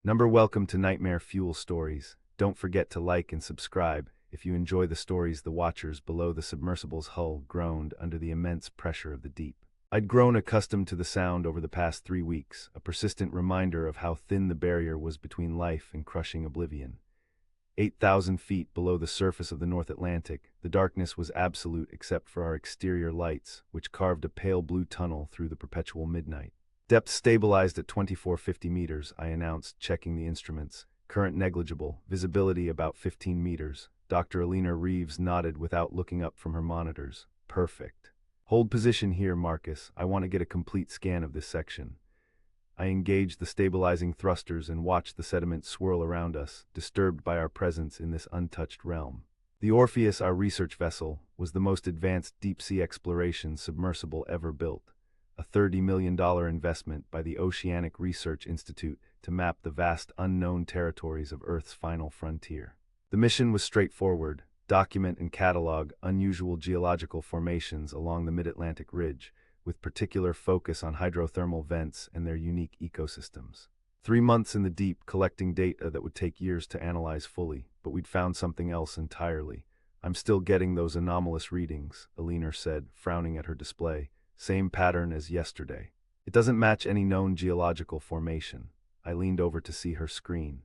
Welcome to Nightmare Fuel Stories. Don't forget to like and subscribe. If you enjoy the stories, the watchers below the submersible's hull groaned under the immense pressure of the deep. I'd grown accustomed to the sound over the past 3 weeks, a persistent reminder of how thin the barrier was between life and crushing oblivion. 8,000 feet below the surface of the North Atlantic, the darkness was absolute except for our exterior lights, which carved a pale blue tunnel through the perpetual midnight. Depth stabilized at 2450 meters, I announced, checking the instruments. Current negligible, visibility about 15 meters. Dr. Alina Reeves nodded without looking up from her monitors. Perfect. Hold position here, Marcus. I want to get a complete scan of this section. I engaged the stabilizing thrusters and watched the sediment swirl around us, disturbed by our presence in this untouched realm. The Orpheus, our research vessel, was the most advanced deep-sea exploration submersible ever built. A $30 million investment by the Oceanic Research Institute to map the vast unknown territories of Earth's final frontier. The mission was straightforward: document and catalog unusual geological formations along the mid-Atlantic ridge, with particular focus on hydrothermal vents and their unique ecosystems. 3 months in the deep collecting data that would take years to analyze fully, but we'd found something else entirely. I'm still getting those anomalous readings, Alina said, frowning at her display. Same pattern as yesterday. It doesn't match any known geological formation. I leaned over to see her screen.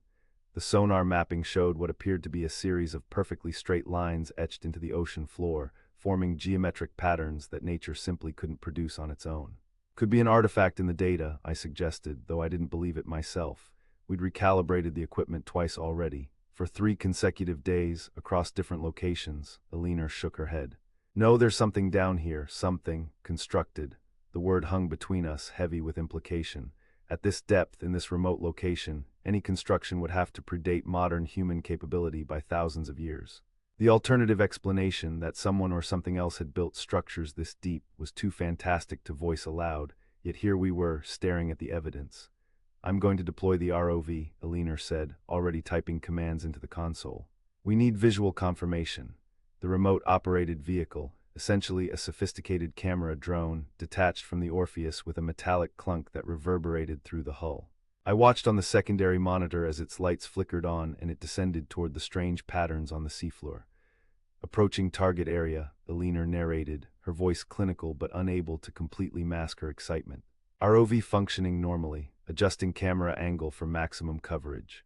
The sonar mapping showed what appeared to be a series of perfectly straight lines etched into the ocean floor, forming geometric patterns that nature simply couldn't produce on its own. Could be an artifact in the data, I suggested, though I didn't believe it myself. We'd recalibrated the equipment twice already. For 3 consecutive days, across different locations. Alina shook her head. No, there's something down here, something constructed. The word hung between us, heavy with implication. At this depth, in this remote location, any construction would have to predate modern human capability by thousands of years. The alternative explanation, that someone or something else had built structures this deep, was too fantastic to voice aloud, yet here we were, staring at the evidence. I'm going to deploy the ROV, Alina said, already typing commands into the console. We need visual confirmation. The remote-operated vehicle, essentially a sophisticated camera drone, detached from the Orpheus with a metallic clunk that reverberated through the hull. I watched on the secondary monitor as its lights flickered on and it descended toward the strange patterns on the seafloor. Approaching target area, Alina narrated, her voice clinical but unable to completely mask her excitement. ROV functioning normally, adjusting camera angle for maximum coverage.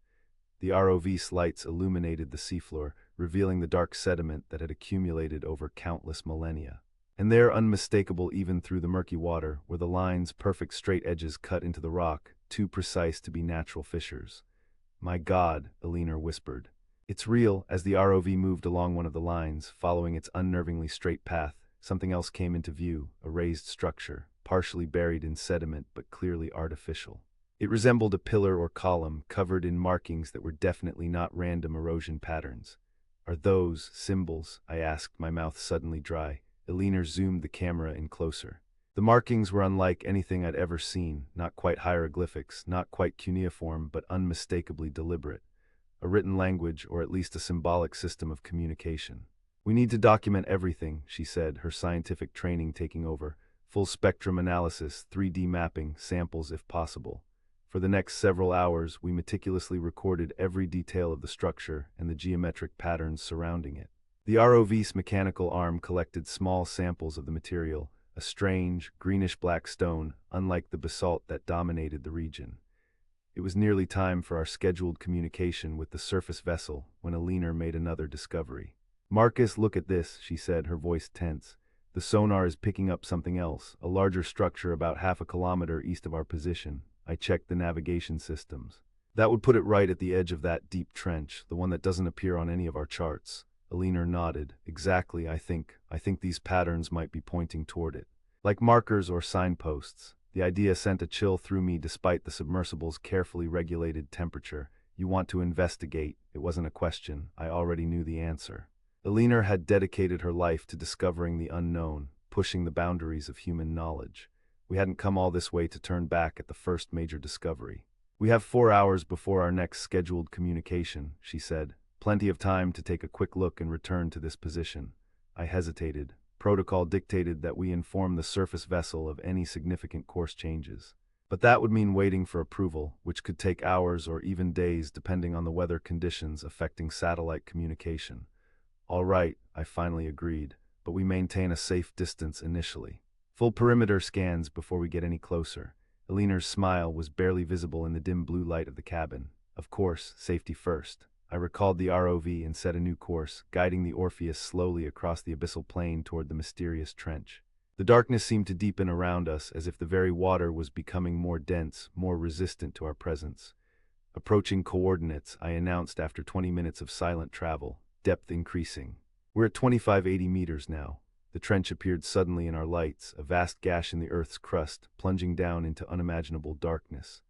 The ROV's lights illuminated the seafloor, revealing the dark sediment that had accumulated over countless millennia. And there, unmistakable even through the murky water, were the lines, perfect straight edges cut into the rock, too precise to be natural fissures. My God, Alina whispered. It's real. As the ROV moved along one of the lines, following its unnervingly straight path, something else came into view, a raised structure, partially buried in sediment but clearly artificial. It resembled a pillar or column, covered in markings that were definitely not random erosion patterns. Are those symbols? I asked, my mouth suddenly dry. Alina zoomed the camera in closer. The markings were unlike anything I'd ever seen, not quite hieroglyphics, not quite cuneiform, but unmistakably deliberate. A written language, or at least a symbolic system of communication. We need to document everything, she said, her scientific training taking over. Full spectrum analysis, 3D mapping, samples if possible. For the next several hours, we meticulously recorded every detail of the structure and the geometric patterns surrounding it. The ROV's mechanical arm collected small samples of the material, a strange, greenish-black stone, unlike the basalt that dominated the region. It was nearly time for our scheduled communication with the surface vessel when Alina made another discovery. Marcus, look at this, she said, her voice tense. The sonar is picking up something else, a larger structure about half a kilometer east of our position. I checked the navigation systems. That would put it right at the edge of that deep trench, the one that doesn't appear on any of our charts. Alina nodded. Exactly, I think these patterns might be pointing toward it. Like markers or signposts. The idea sent a chill through me despite the submersible's carefully regulated temperature. You want to investigate. It wasn't a question. I already knew the answer. Alina had dedicated her life to discovering the unknown, pushing the boundaries of human knowledge. We hadn't come all this way to turn back at the first major discovery. We have 4 hours before our next scheduled communication, she said. Plenty of time to take a quick look and return to this position. I hesitated. Protocol dictated that we inform the surface vessel of any significant course changes. But that would mean waiting for approval, which could take hours or even days depending on the weather conditions affecting satellite communication. All right, I finally agreed, but we maintain a safe distance initially. Full perimeter scans before we get any closer. Eleanor's smile was barely visible in the dim blue light of the cabin. Of course, safety first. I recalled the ROV and set a new course, guiding the Orpheus slowly across the abyssal plain toward the mysterious trench. The darkness seemed to deepen around us as if the very water was becoming more dense, more resistant to our presence. Approaching coordinates, I announced after 20 minutes of silent travel, depth increasing. We're at 2580 meters now. The trench appeared suddenly in our lights, a vast gash in the Earth's crust, plunging down into unimaginable darkness.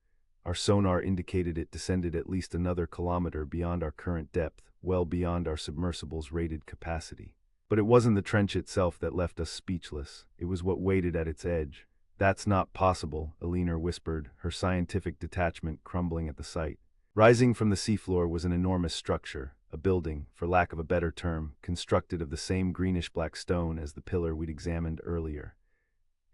Our sonar indicated it descended at least another kilometer beyond our current depth, well beyond our submersible's rated capacity. But it wasn't the trench itself that left us speechless. It was what waited at its edge. "That's not possible," Eleanor whispered, her scientific detachment crumbling at the sight. Rising from the seafloor was an enormous structure, a building, for lack of a better term, constructed of the same greenish-black stone as the pillar we'd examined earlier.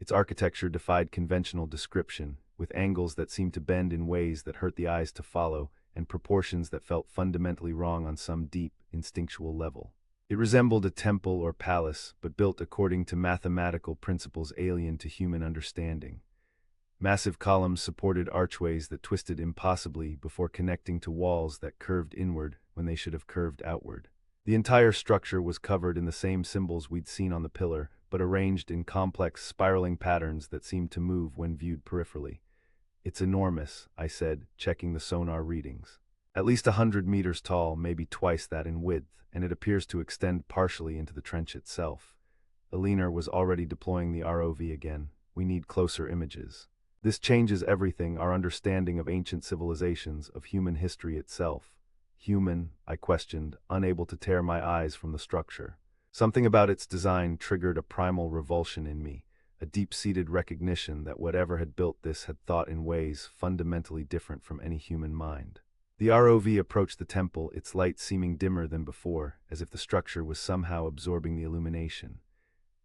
Its architecture defied conventional description, with angles that seemed to bend in ways that hurt the eyes to follow, and proportions that felt fundamentally wrong on some deep, instinctual level. It resembled a temple or palace, but built according to mathematical principles alien to human understanding. Massive columns supported archways that twisted impossibly before connecting to walls that curved inward when they should have curved outward. The entire structure was covered in the same symbols we'd seen on the pillar, but arranged in complex, spiraling patterns that seemed to move when viewed peripherally. "It's enormous," I said, checking the sonar readings. "At least 100 meters tall, maybe twice that in width, and it appears to extend partially into the trench itself." Eleanor was already deploying the ROV again. "We need closer images. This changes everything, our understanding of ancient civilizations, of human history itself." "Human?" I questioned, unable to tear my eyes from the structure. Something about its design triggered a primal revulsion in me, a deep-seated recognition that whatever had built this had thought in ways fundamentally different from any human mind. The ROV approached the temple, its light seeming dimmer than before, as if the structure was somehow absorbing the illumination.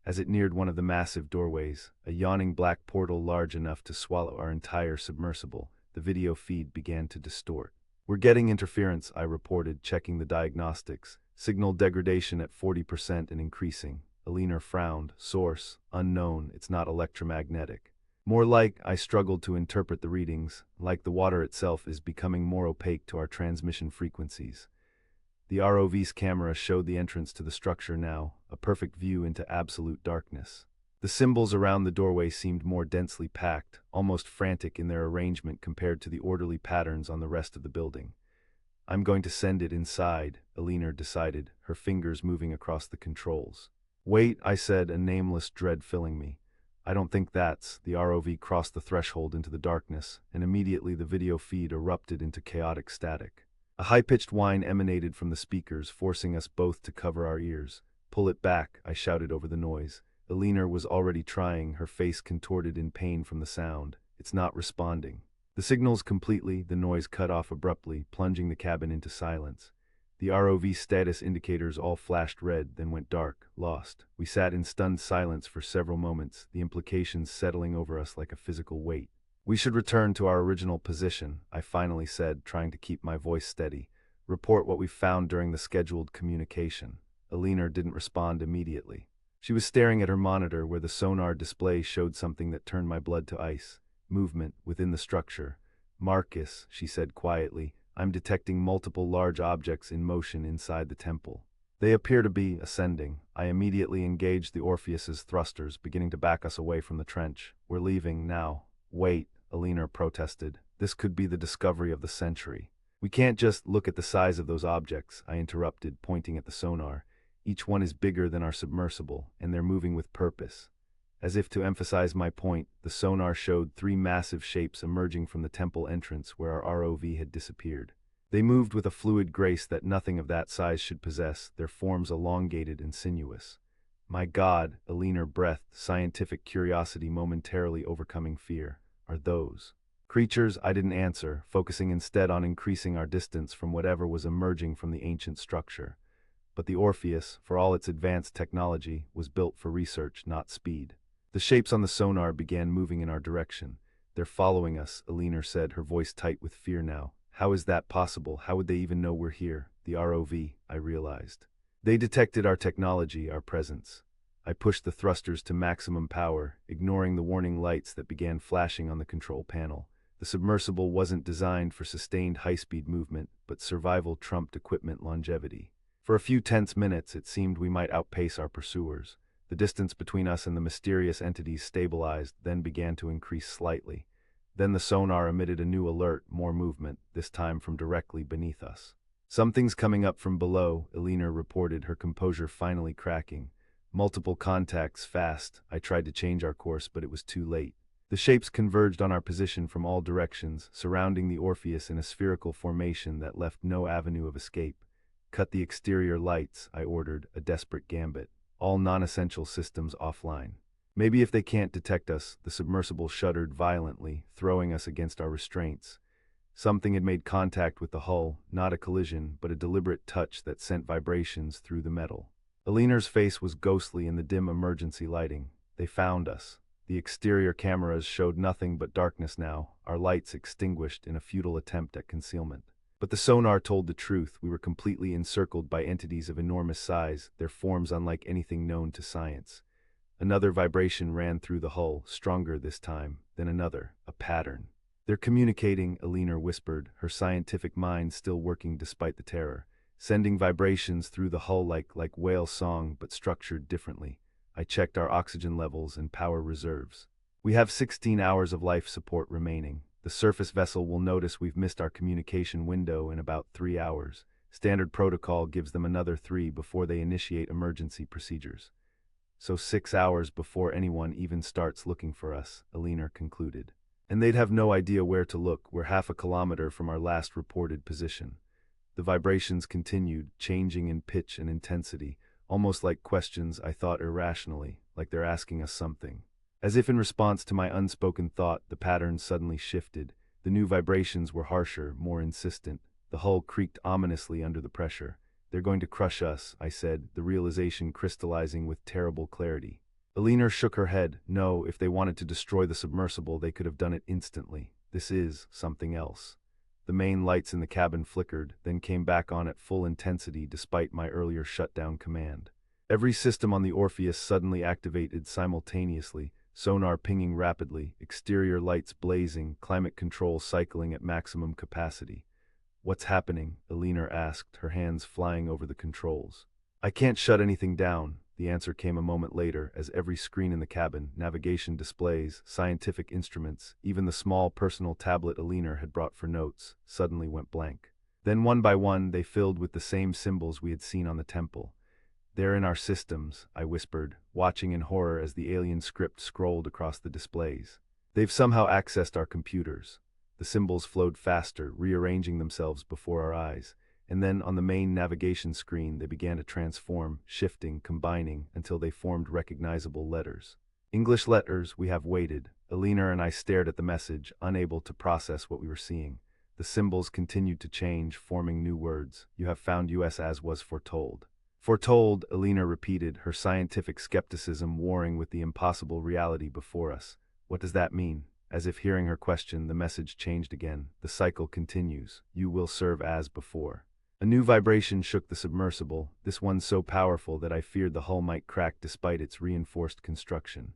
As it neared one of the massive doorways, a yawning black portal large enough to swallow our entire submersible, the video feed began to distort. "We're getting interference," I reported, checking the diagnostics. "Signal degradation at 40% and increasing." Eleanor frowned. "Source, unknown, it's not electromagnetic." "More like," I struggled to interpret the readings, "like the water itself is becoming more opaque to our transmission frequencies." The ROV's camera showed the entrance to the structure now, a perfect view into absolute darkness. The symbols around the doorway seemed more densely packed, almost frantic in their arrangement compared to the orderly patterns on the rest of the building. "I'm going to send it inside," Eleanor decided, her fingers moving across the controls. "Wait," I said, a nameless dread filling me. "I don't think that's..." The ROV crossed the threshold into the darkness, and immediately the video feed erupted into chaotic static. A high-pitched whine emanated from the speakers, forcing us both to cover our ears. "Pull it back," I shouted over the noise. Eleanor was already trying, her face contorted in pain from the sound. "It's not responding." The signals completely, the noise cut off abruptly, plunging the cabin into silence. The ROV status indicators all flashed red, then went dark, lost. We sat in stunned silence for several moments, the implications settling over us like a physical weight. "We should return to our original position," I finally said, trying to keep my voice steady. "Report what we found during the scheduled communication." Eleanor didn't respond immediately. She was staring at her monitor where the sonar display showed something that turned my blood to ice. Movement within the structure. "Marcus," she said quietly, "I'm detecting multiple large objects in motion inside the temple. They appear to be ascending." I immediately engaged the Orpheus's thrusters, beginning to back us away from the trench. "We're leaving now." "Wait," Eleanor protested. "This could be the discovery of the century." "We can't just look at the size of those objects," I interrupted, pointing at the sonar. "Each one is bigger than our submersible, and they're moving with purpose." As if to emphasize my point, the sonar showed 3 massive shapes emerging from the temple entrance where our ROV had disappeared. They moved with a fluid grace that nothing of that size should possess, their forms elongated and sinuous. "My God," Eleanor breathed, scientific curiosity momentarily overcoming fear. "Are those creatures?" I didn't answer, focusing instead on increasing our distance from whatever was emerging from the ancient structure. But the Orpheus, for all its advanced technology, was built for research, not speed. The shapes on the sonar began moving in our direction. They're following us, Alina said, her voice tight with fear now. How is that possible? How would they even know we're here? The ROV, I realized. They detected our technology, our presence. I pushed the thrusters to maximum power, ignoring the warning lights that began flashing on the control panel. The submersible wasn't designed for sustained high-speed movement, but survival trumped equipment longevity. For a few tense minutes, it seemed we might outpace our pursuers. The distance between us and the mysterious entities stabilized, then began to increase slightly. Then the sonar emitted a new alert, more movement, this time from directly beneath us. Something's coming up from below, Alina reported, her composure finally cracking. Multiple contacts, fast. I tried to change our course, but it was too late. The shapes converged on our position from all directions, surrounding the Orpheus in a spherical formation that left no avenue of escape. Cut the exterior lights, I ordered, a desperate gambit. All non-essential systems offline. Maybe if they can't detect us, the submersible shuddered violently, throwing us against our restraints. Something had made contact with the hull, not a collision, but a deliberate touch that sent vibrations through the metal. Alina's face was ghostly in the dim emergency lighting. They found us. The exterior cameras showed nothing but darkness now, our lights extinguished in a futile attempt at concealment. But the sonar told the truth. We were completely encircled by entities of enormous size, their forms unlike anything known to science. Another vibration ran through the hull, stronger this time, then another, a pattern. They're communicating, Alina whispered, her scientific mind still working despite the terror, sending vibrations through the hull like whale song, but structured differently. I checked our oxygen levels and power reserves. We have 16 hours of life support remaining. The surface vessel will notice we've missed our communication window in about 3 hours. Standard protocol gives them another 3 before they initiate emergency procedures. So 6 hours before anyone even starts looking for us, Alina concluded. And they'd have no idea where to look. We're half a kilometer from our last reported position. The vibrations continued, changing in pitch and intensity, almost like questions I thought irrationally, like they're asking us something. As if in response to my unspoken thought, the pattern suddenly shifted. The new vibrations were harsher, more insistent. The hull creaked ominously under the pressure. They're going to crush us, I said, the realization crystallizing with terrible clarity. Alina shook her head. No, if they wanted to destroy the submersible, they could have done it instantly. This is something else. The main lights in the cabin flickered, then came back on at full intensity despite my earlier shutdown command. Every system on the Orpheus suddenly activated simultaneously, sonar pinging rapidly, exterior lights blazing, climate control cycling at maximum capacity. What's happening? Alina asked, her hands flying over the controls. I can't shut anything down. The answer came a moment later as every screen in the cabin, navigation displays, scientific instruments, even the small personal tablet Alina had brought for notes, suddenly went blank. Then one by one they filled with the same symbols we had seen on the temple. They're in our systems, I whispered, watching in horror as the alien script scrolled across the displays. They've somehow accessed our computers. The symbols flowed faster, rearranging themselves before our eyes. And then on the main navigation screen they began to transform, shifting, combining, until they formed recognizable letters. English letters. We have waited. Alina and I stared at the message, unable to process what we were seeing. The symbols continued to change, forming new words. You have found us as was foretold. Foretold, Alina repeated, her scientific skepticism warring with the impossible reality before us. What does that mean? As if hearing her question, the message changed again. The cycle continues. You will serve as before. A new vibration shook the submersible, this one so powerful that I feared the hull might crack despite its reinforced construction.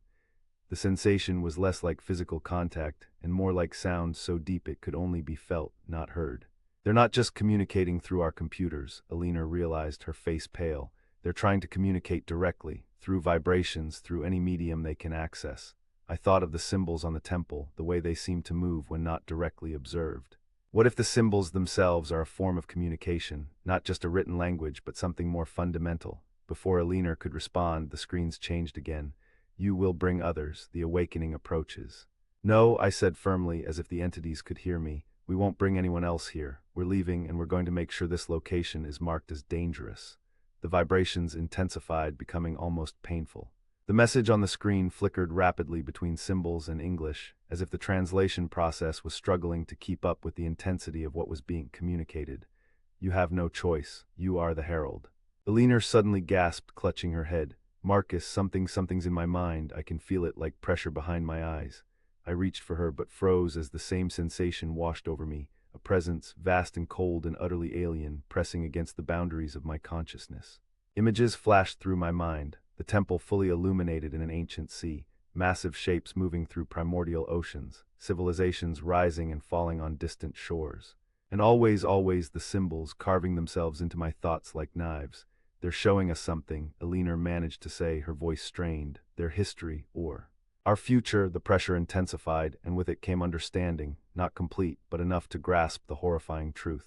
The sensation was less like physical contact, and more like sound so deep it could only be felt, not heard. They're not just communicating through our computers, Alina realized, her face pale. They're trying to communicate directly, through vibrations, through any medium they can access. I thought of the symbols on the temple, the way they seem to move when not directly observed. What if the symbols themselves are a form of communication, not just a written language, but something more fundamental? Before Alina could respond, the screens changed again. You will bring others, the awakening approaches. No, I said firmly, as if the entities could hear me. We won't bring anyone else here. We're leaving, and we're going to make sure this location is marked as dangerous. The vibrations intensified, becoming almost painful. The message on the screen flickered rapidly between symbols and English, as if the translation process was struggling to keep up with the intensity of what was being communicated. You have no choice. You are the herald. Alina suddenly gasped, clutching her head. Marcus, something's in my mind. I can feel it like pressure behind my eyes. I reached for her but froze as the same sensation washed over me, a presence, vast and cold and utterly alien, pressing against the boundaries of my consciousness. Images flashed through my mind, the temple fully illuminated in an ancient sea, massive shapes moving through primordial oceans, civilizations rising and falling on distant shores. And always the symbols carving themselves into my thoughts like knives. They're showing us something, Elinor managed to say, her voice strained, their history, or our future. The pressure intensified, and with it came understanding, not complete, but enough to grasp the horrifying truth.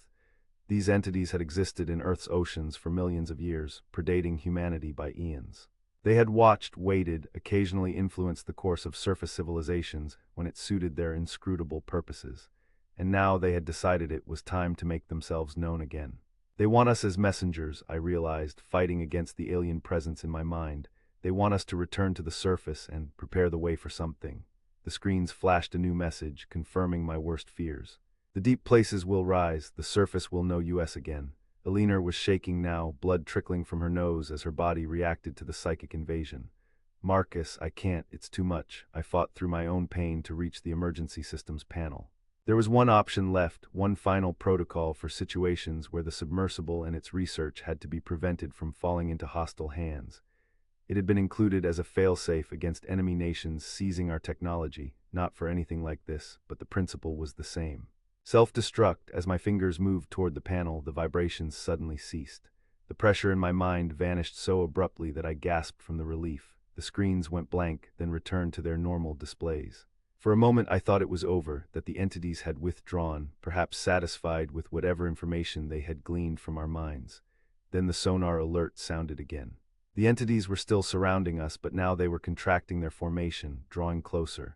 These entities had existed in Earth's oceans for millions of years, predating humanity by eons. They had watched, waited, occasionally influenced the course of surface civilizations when it suited their inscrutable purposes. And now they had decided it was time to make themselves known again. They want us as messengers, I realized, fighting against the alien presence in my mind. They want us to return to the surface and prepare the way for something. The screens flashed a new message, confirming my worst fears. The deep places will rise, the surface will know us again. Elinor was shaking now, blood trickling from her nose as her body reacted to the psychic invasion. Marcus, I can't, it's too much. I fought through my own pain to reach the emergency systems panel. There was one option left, one final protocol for situations where the submersible and its research had to be prevented from falling into hostile hands. It had been included as a failsafe against enemy nations seizing our technology, not for anything like this, but the principle was the same. Self-destruct. As my fingers moved toward the panel, the vibrations suddenly ceased. The pressure in my mind vanished so abruptly that I gasped from the relief. The screens went blank, then returned to their normal displays. For a moment I thought it was over, that the entities had withdrawn, perhaps satisfied with whatever information they had gleaned from our minds. Then the sonar alert sounded again. The entities were still surrounding us, but now they were contracting their formation, drawing closer.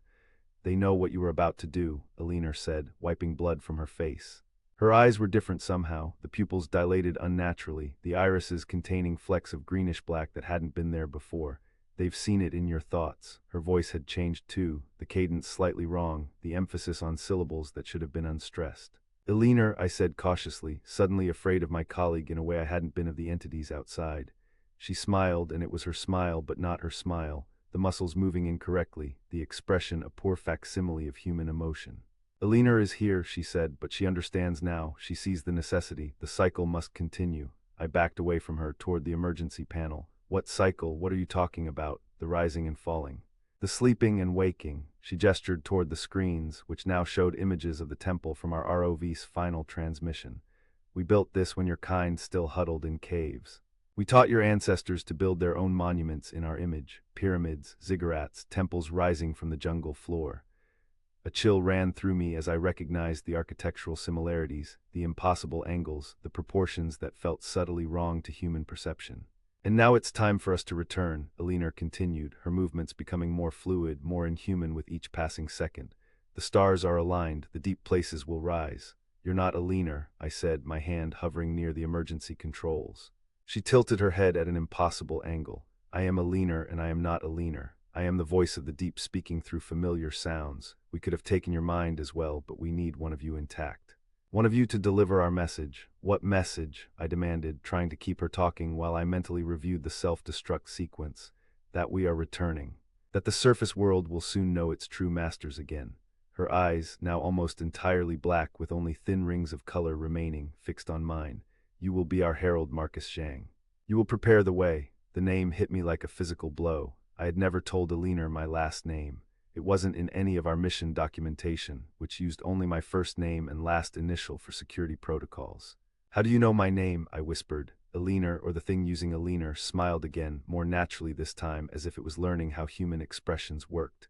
They know what you were about to do, Elinor said, wiping blood from her face. Her eyes were different somehow, the pupils dilated unnaturally, the irises containing flecks of greenish-black that hadn't been there before. They've seen it in your thoughts. Her voice had changed too, the cadence slightly wrong, the emphasis on syllables that should have been unstressed. Elinor, I said cautiously, suddenly afraid of my colleague in a way I hadn't been of the entities outside. She smiled, and it was her smile but not her smile, the muscles moving incorrectly, the expression a poor facsimile of human emotion. Elinor is here, she said, but she understands now, she sees the necessity, the cycle must continue. I backed away from her toward the emergency panel. What cycle? What are you talking about? The rising and falling. The sleeping and waking. She gestured toward the screens, which now showed images of the temple from our ROV's final transmission. We built this when your kind still huddled in caves. We taught your ancestors to build their own monuments in our image, pyramids, ziggurats, temples rising from the jungle floor. A chill ran through me as I recognized the architectural similarities, the impossible angles, the proportions that felt subtly wrong to human perception. And now it's time for us to return, Elinor continued, her movements becoming more fluid, more inhuman with each passing second. The stars are aligned, the deep places will rise. You're not Elinor, I said, my hand hovering near the emergency controls. She tilted her head at an impossible angle. I am Elinor, and I am not Elinor. I am the voice of the deep speaking through familiar sounds. We could have taken your mind as well, but we need one of you intact. One of you to deliver our message. What message? I demanded, trying to keep her talking while I mentally reviewed the self-destruct sequence. That we are returning. That the surface world will soon know its true masters again. Her eyes, now almost entirely black with only thin rings of color remaining, fixed on mine. You will be our herald, Marcus Zhang. You will prepare the way. The name hit me like a physical blow. I had never told Elinor my last name. It wasn't in any of our mission documentation, which used only my first name and last initial for security protocols. How do you know my name? I whispered. Elinor, or the thing using Elinor, smiled again, more naturally this time, as if it was learning how human expressions worked.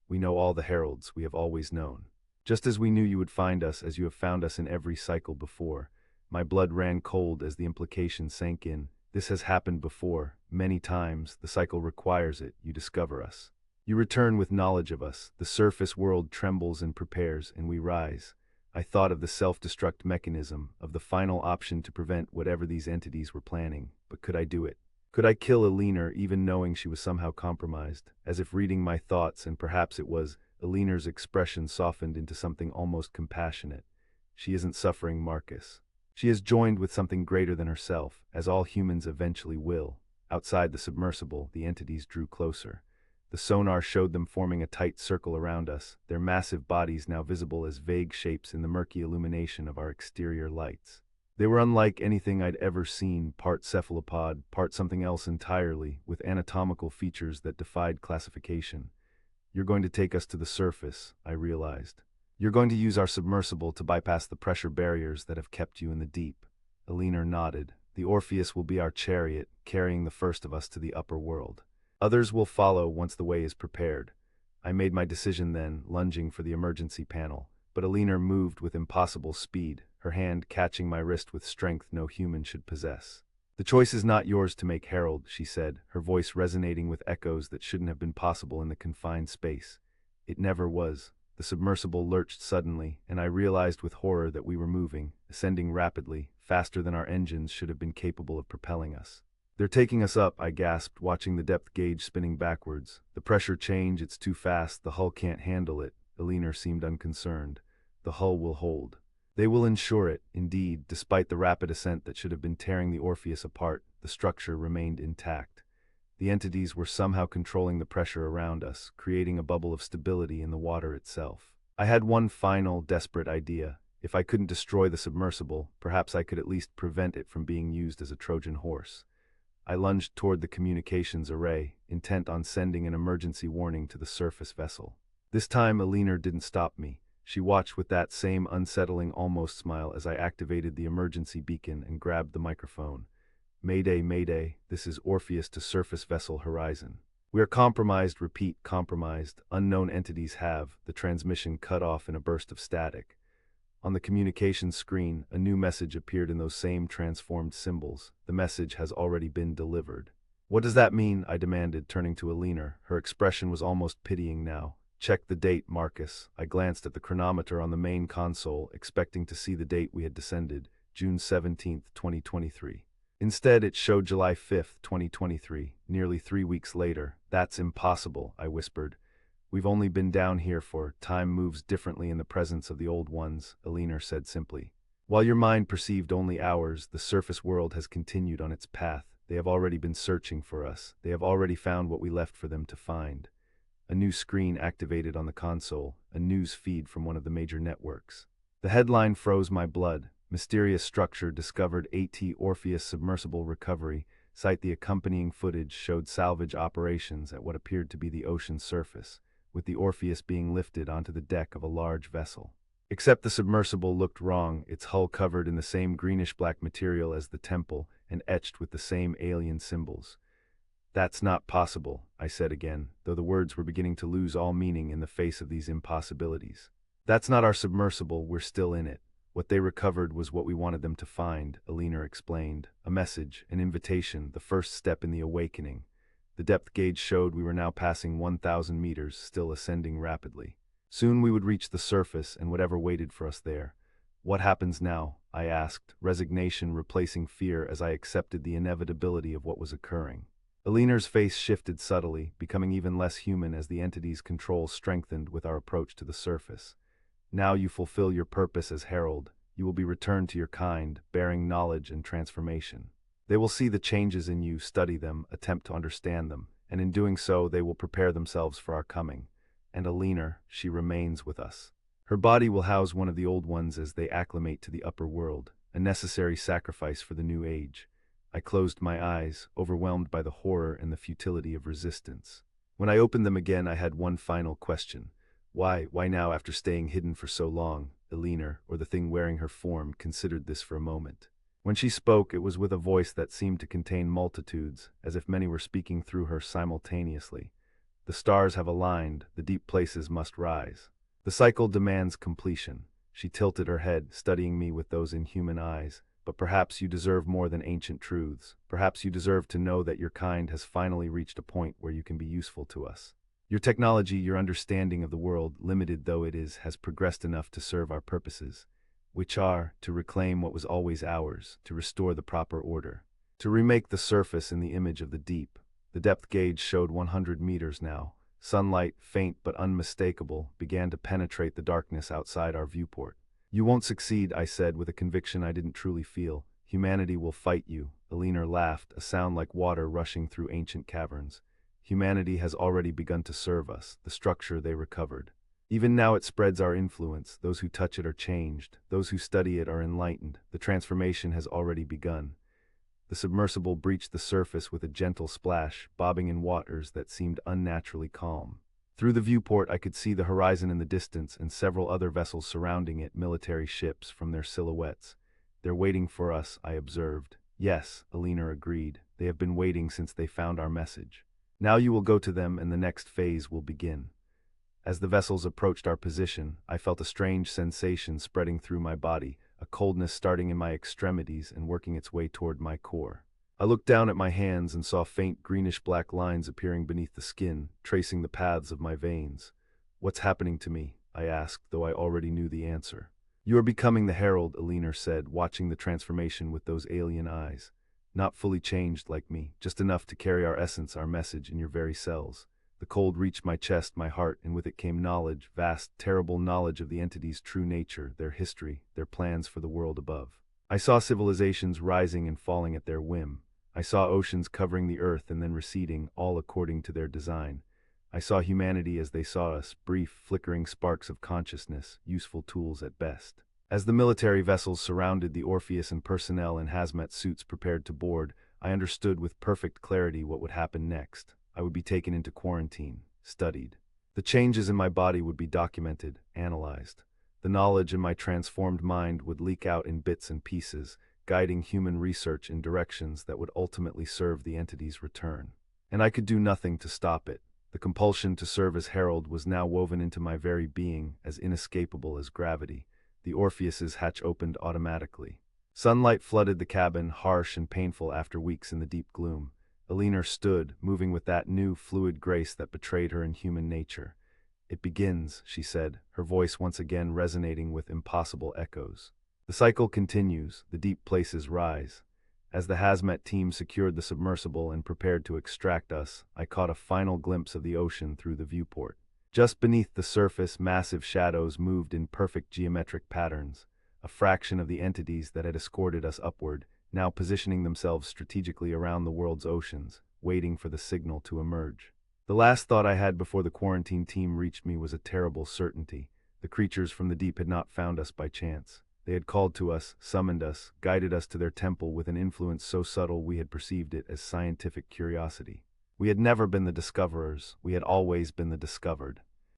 We know all the heralds, we have always known. Just as we knew you would find us, as you have found us in every cycle before. My blood ran cold as the implication sank in. This has happened before, many times. The cycle requires it. You discover us. You return with knowledge of us. The surface world trembles and prepares, and we rise. I thought of the self-destruct mechanism, of the final option to prevent whatever these entities were planning. But could I do it? Could I kill Elinor, even knowing she was somehow compromised? As if reading my thoughts, and perhaps it was, Elinor's expression softened into something almost compassionate. She isn't suffering, Marcus. She is joined with something greater than herself, as all humans eventually will. Outside the submersible, the entities drew closer. The sonar showed them forming a tight circle around us, their massive bodies now visible as vague shapes in the murky illumination of our exterior lights. They were unlike anything I'd ever seen, part cephalopod, part something else entirely, with anatomical features that defied classification. "You're going to take us to the surface," I realized. "You're going to use our submersible to bypass the pressure barriers that have kept you in the deep." Elinor nodded. "The Orpheus will be our chariot, carrying the first of us to the upper world. Others will follow once the way is prepared." I made my decision then, lunging for the emergency panel, but Elinor moved with impossible speed, her hand catching my wrist with strength no human should possess. "The choice is not yours to make, Harold," she said, her voice resonating with echoes that shouldn't have been possible in the confined space. It never was. The submersible lurched suddenly, and I realized with horror that we were moving, ascending rapidly, faster than our engines should have been capable of propelling us. "They're taking us up," I gasped, watching the depth gauge spinning backwards. "The pressure change, it's too fast, the hull can't handle it." Elinor seemed unconcerned. "The hull will hold. They will ensure it." Indeed, despite the rapid ascent that should have been tearing the Orpheus apart, the structure remained intact. The entities were somehow controlling the pressure around us, creating a bubble of stability in the water itself. I had one final, desperate idea. If I couldn't destroy the submersible, perhaps I could at least prevent it from being used as a Trojan horse. I lunged toward the communications array, intent on sending an emergency warning to the surface vessel. This time, Elinor didn't stop me. She watched with that same unsettling almost smile as I activated the emergency beacon and grabbed the microphone. "Mayday, Mayday, this is Orpheus to surface vessel Horizon. We are compromised, repeat, compromised. Unknown entities have." The transmission cut off in a burst of static. On the communications screen, a new message appeared in those same transformed symbols. "The message has already been delivered." "What does that mean?" I demanded, turning to Elinor. Her expression was almost pitying now. "Check the date, Marcus." I glanced at the chronometer on the main console, expecting to see the date we had descended, June 17th, 2023. Instead, it showed July 5th, 2023, nearly 3 weeks later. "That's impossible," I whispered. "We've only been down here for..." "Time moves differently in the presence of the old ones," Elinor said simply. "While your mind perceived only hours, the surface world has continued on its path. They have already been searching for us. They have already found what we left for them to find." A new screen activated on the console, a news feed from one of the major networks. The headline froze my blood. "Mysterious structure discovered, AT Orpheus submersible recovery." Cite the accompanying footage showed salvage operations at what appeared to be the ocean's surface, with the Orpheus being lifted onto the deck of a large vessel. Except the submersible looked wrong, its hull covered in the same greenish-black material as the temple and etched with the same alien symbols. "That's not possible," I said again, though the words were beginning to lose all meaning in the face of these impossibilities. "That's not our submersible, we're still in it. What they recovered was what we wanted them to find," Elinor explained. "A message, an invitation, the first step in the awakening." The depth gauge showed we were now passing 1,000 meters, still ascending rapidly. Soon we would reach the surface and whatever waited for us there. "What happens now?" I asked, resignation replacing fear as I accepted the inevitability of what was occurring. Elinor's face shifted subtly, becoming even less human as the entity's control strengthened with our approach to the surface. "Now you fulfill your purpose as herald. You will be returned to your kind, bearing knowledge and transformation. They will see the changes in you, study them, attempt to understand them, and in doing so they will prepare themselves for our coming. And Elinor, she remains with us. Her body will house one of the old ones as they acclimate to the upper world, a necessary sacrifice for the new age." I closed my eyes, overwhelmed by the horror and the futility of resistance. When I opened them again, I had one final question. Why now after staying hidden for so long?" Elinor, or the thing wearing her form, considered this for a moment. When she spoke, it was with a voice that seemed to contain multitudes, as if many were speaking through her simultaneously. "The stars have aligned, the deep places must rise. The cycle demands completion." She tilted her head, studying me with those inhuman eyes. "But perhaps you deserve more than ancient truths. Perhaps you deserve to know that your kind has finally reached a point where you can be useful to us. Your technology, your understanding of the world, limited though it is, has progressed enough to serve our purposes, which are to reclaim what was always ours, to restore the proper order, to remake the surface in the image of the deep." The depth gauge showed 100 meters now. Sunlight, faint but unmistakable, began to penetrate the darkness outside our viewport. "You won't succeed," I said with a conviction I didn't truly feel. "Humanity will fight you." Elinor laughed, a sound like water rushing through ancient caverns. Humanity has already begun to serve us, the structure they recovered. Even now it spreads our influence. Those who touch it are changed. Those who study it are enlightened. The transformation has already begun. The submersible breached the surface with a gentle splash, bobbing in waters that seemed unnaturally calm. Through the viewport I could see the horizon in the distance and several other vessels surrounding it, military ships from their silhouettes. "They're waiting for us," I observed. "Yes," Alina agreed. "They have been waiting since they found our message. Now you will go to them and the next phase will begin." As the vessels approached our position, I felt a strange sensation spreading through my body, a coldness starting in my extremities and working its way toward my core. I looked down at my hands and saw faint greenish-black lines appearing beneath the skin, tracing the paths of my veins. "What's happening to me?" I asked, though I already knew the answer. "You are becoming the Herald," Alina said, watching the transformation with those alien eyes. "Not fully changed like me, just enough to carry our essence, our message in your very cells." The cold reached my chest, my heart, and with it came knowledge, vast, terrible knowledge of the entity's true nature, their history, their plans for the world above. I saw civilizations rising and falling at their whim. I saw oceans covering the earth and then receding, all according to their design. I saw humanity as they saw us, brief, flickering sparks of consciousness, useful tools at best. As the military vessels surrounded the Orpheus and personnel in hazmat suits prepared to board, I understood with perfect clarity what would happen next. I would be taken into quarantine, studied. The changes in my body would be documented, analyzed. The knowledge in my transformed mind would leak out in bits and pieces, guiding human research in directions that would ultimately serve the entity's return. And I could do nothing to stop it. The compulsion to serve as herald was now woven into my very being, as inescapable as gravity. The Orpheus's hatch opened automatically. Sunlight flooded the cabin, harsh and painful after weeks in the deep gloom. Alina stood, moving with that new, fluid grace that betrayed her inhuman nature. "It begins," she said, her voice once again resonating with impossible echoes. "The cycle continues, the deep places rise." As the hazmat team secured the submersible and prepared to extract us, I caught a final glimpse of the ocean through the viewport. Just beneath the surface, massive shadows moved in perfect geometric patterns, a fraction of the entities that had escorted us upward, now positioning themselves strategically around the world's oceans, waiting for the signal to emerge. The last thought I had before the quarantine team reached me was a terrible certainty. The creatures from the deep had not found us by chance. They had called to us, summoned us, guided us to their temple with an influence so subtle we had perceived it as scientific curiosity. We had never been the discoverers, we had always been the discovered.